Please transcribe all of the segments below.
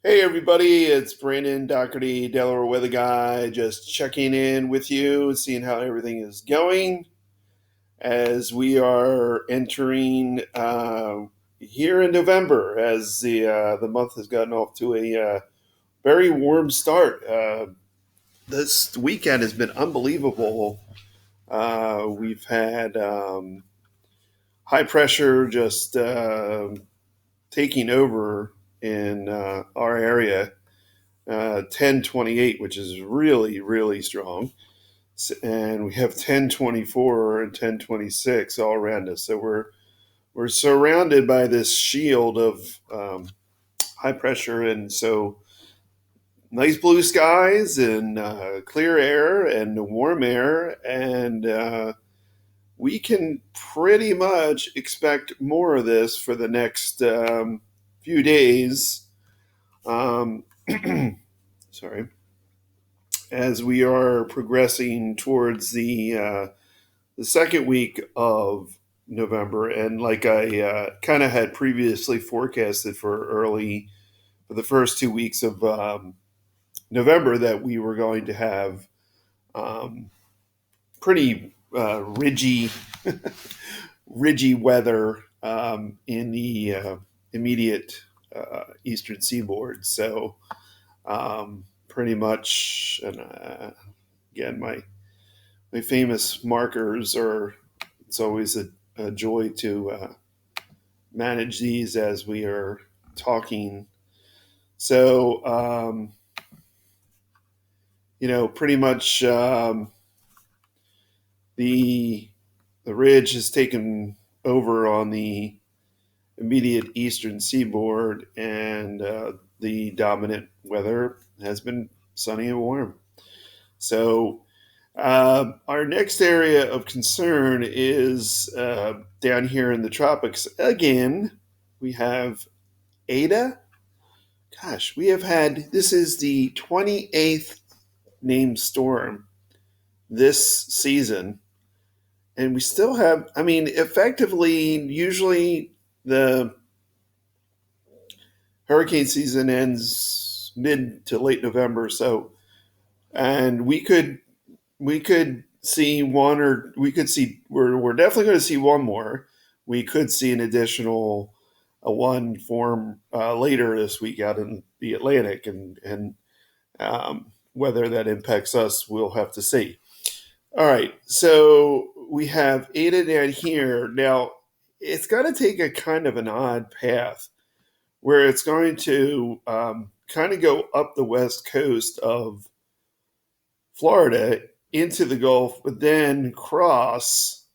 Hey everybody, it's Brandon Doherty, Delaware Weather Guy, just checking in with you, seeing how everything is going as we are entering here in November, as the month has gotten off to a very warm start. This weekend has been unbelievable. We've had high pressure just taking over in our area 1028, which is really, really strong. And we have 1024 and 1026 all around us. So we're surrounded by this shield of high pressure. And so nice blue skies and clear air and warm air. And we can pretty much expect more of this for the next few days. Um, sorry, as we are progressing towards the second week of November, and like I kind of had previously forecasted for the first 2 weeks of November, that we were going to have um, pretty ridgy weather in the immediate eastern seaboard. So pretty much, and again, my famous markers are. It's always a joy to manage these as we are talking. So pretty much the the ridge has taken over on the immediate eastern seaboard, and the dominant weather has been sunny and warm. So our next area of concern is down here in the tropics. Again, we have Ada. Gosh, we have had, this is the 28th named storm this season. And we still have, I mean, effectively, usually the hurricane season ends mid to late November. So, and we could see one, or we could see, we're definitely going to see one more. We could see an additional one form later this week out in the Atlantic, and whether that impacts us, we'll have to see. All right, so we have Ada down here. Now it's going to take a kind of an odd path where it's going to kind of go up the west coast of Florida into the Gulf, but then cross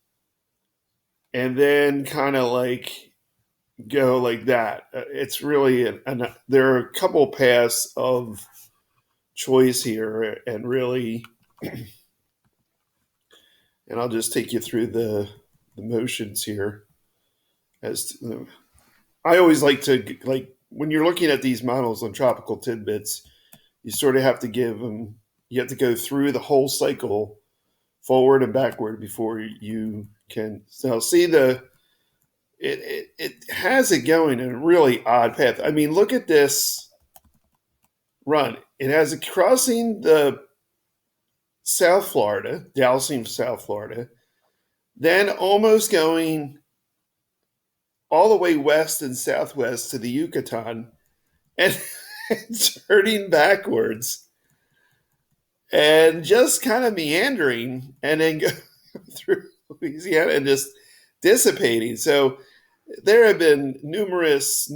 and then kind of like go like that. It's really there are a couple paths of choice here, and really, and I'll just take you through the motions here. As to, I always like to, like, when you're looking at these models on tropical tidbits, you sort of have to give them. You have to go through the whole cycle, forward and backward, before you can. So see it has it going in a really odd path. I mean, look at this run. It has it crossing the South Florida, dousing South Florida, then almost going all the way west and southwest to the Yucatan, and turning backwards and just kind of meandering, and then go through Louisiana and just dissipating. So there have been numerous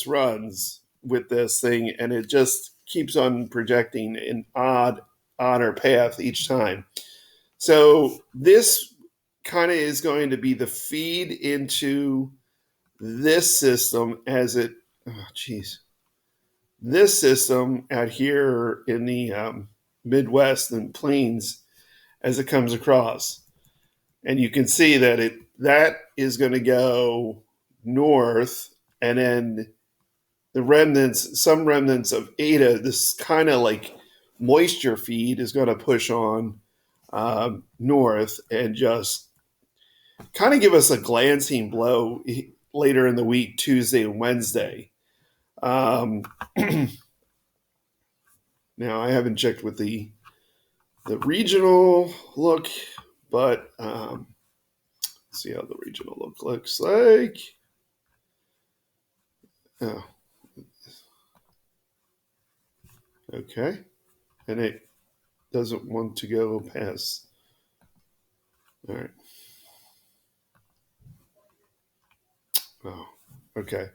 runs with this thing, and it just keeps on projecting an odder path each time. So this kind of is going to be the feed into this system as it, oh geez, this system out here in the Midwest and plains as it comes across. And you can see that that is going to go north, and then some remnants of Ada, this kind of like moisture feed, is going to push on north and just kind of give us a glancing blow later in the week, Tuesday and Wednesday. Um, Now, I haven't checked with the regional look, but see how the regional look looks like. Oh, okay. And it doesn't want to go past. All right. Oh, okay.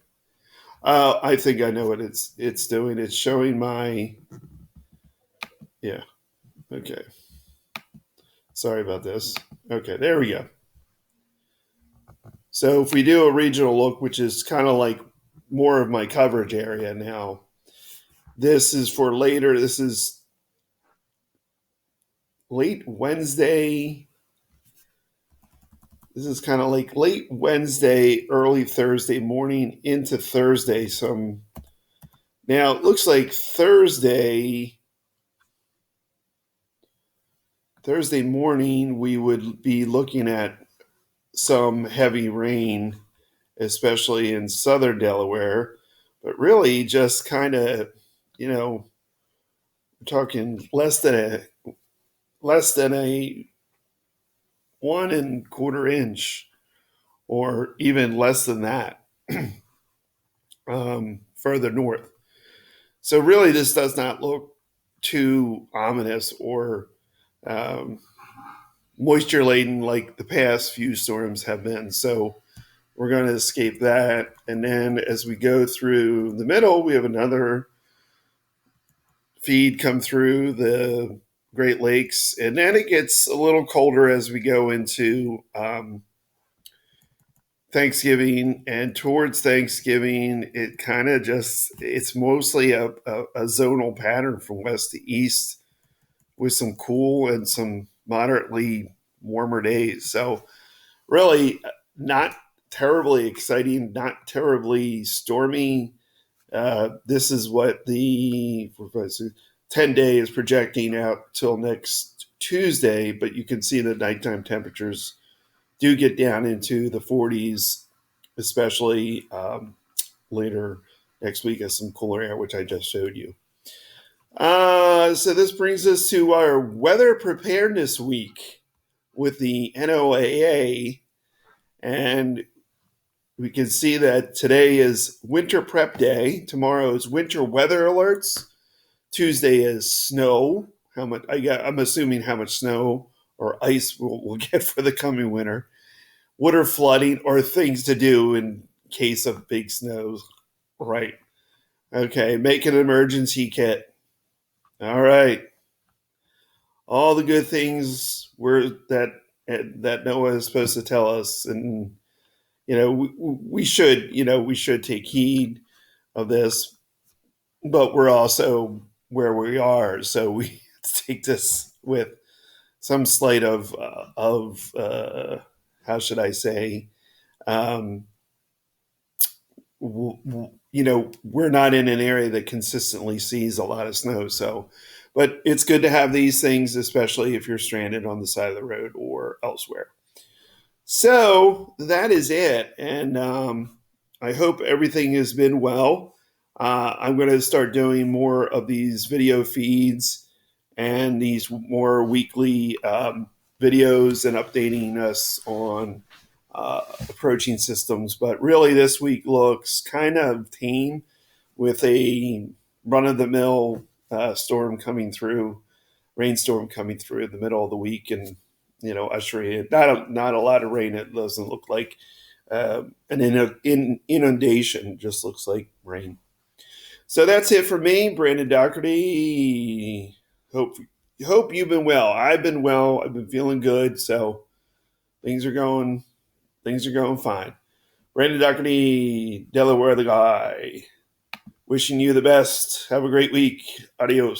I think I know what it's doing. It's showing my, yeah. Okay. Sorry about this. Okay, there we go. So if we do a regional look, which is kind of like more of my coverage area now, this is for later. This is late Wednesday. This is kind of like late Wednesday, early Thursday morning into Thursday. Some now it looks like Thursday morning we would be looking at some heavy rain, especially in southern Delaware, but really just kind of, we're talking less than a 1.25 inch, or even less than that, further north. So really, this does not look too ominous or um, moisture laden like the past few storms have been. So we're going to escape that. And then as we go through the middle, we have another feed come through the Great Lakes. And then it gets a little colder as we go into Thanksgiving. And towards Thanksgiving, it kind of it's mostly a zonal pattern from west to east with some cool and some moderately warmer days. So really not terribly exciting, not terribly stormy. This is what the 10-day is projecting out till next Tuesday, but you can see the nighttime temperatures do get down into the 40s, especially later next week as some cooler air, which I just showed you. So this brings us to our weather preparedness week with the NOAA. And we can see that today is winter prep day. Tomorrow is winter weather alerts. Tuesday is snow. I'm assuming how much snow or ice we'll get for the coming winter. Water flooding or things to do in case of big snows. Right. Okay. Make an emergency kit. All right. All the good things that Noah is supposed to tell us, and we should take heed of this, but we're also where we are, so we take this with some slight of how should I say, um, we're not in an area that consistently sees a lot of snow, so. But it's good to have these things, especially if you're stranded on the side of the road or elsewhere. So that is it. And I hope everything has been well. I'm going to start doing more of these video feeds and these more weekly videos and updating us on approaching systems. But really, this week looks kind of tame with a run of the mill storm coming through, rainstorm coming through in the middle of the week, and ushering in not a lot of rain. It doesn't look like an inundation. Just looks like rain. So that's it for me, Brandon Doherty. Hope you've been well. I've been well. I've been feeling good. So things are going fine. Brandon Doherty, Delaware the guy. Wishing you the best. Have a great week. Adios.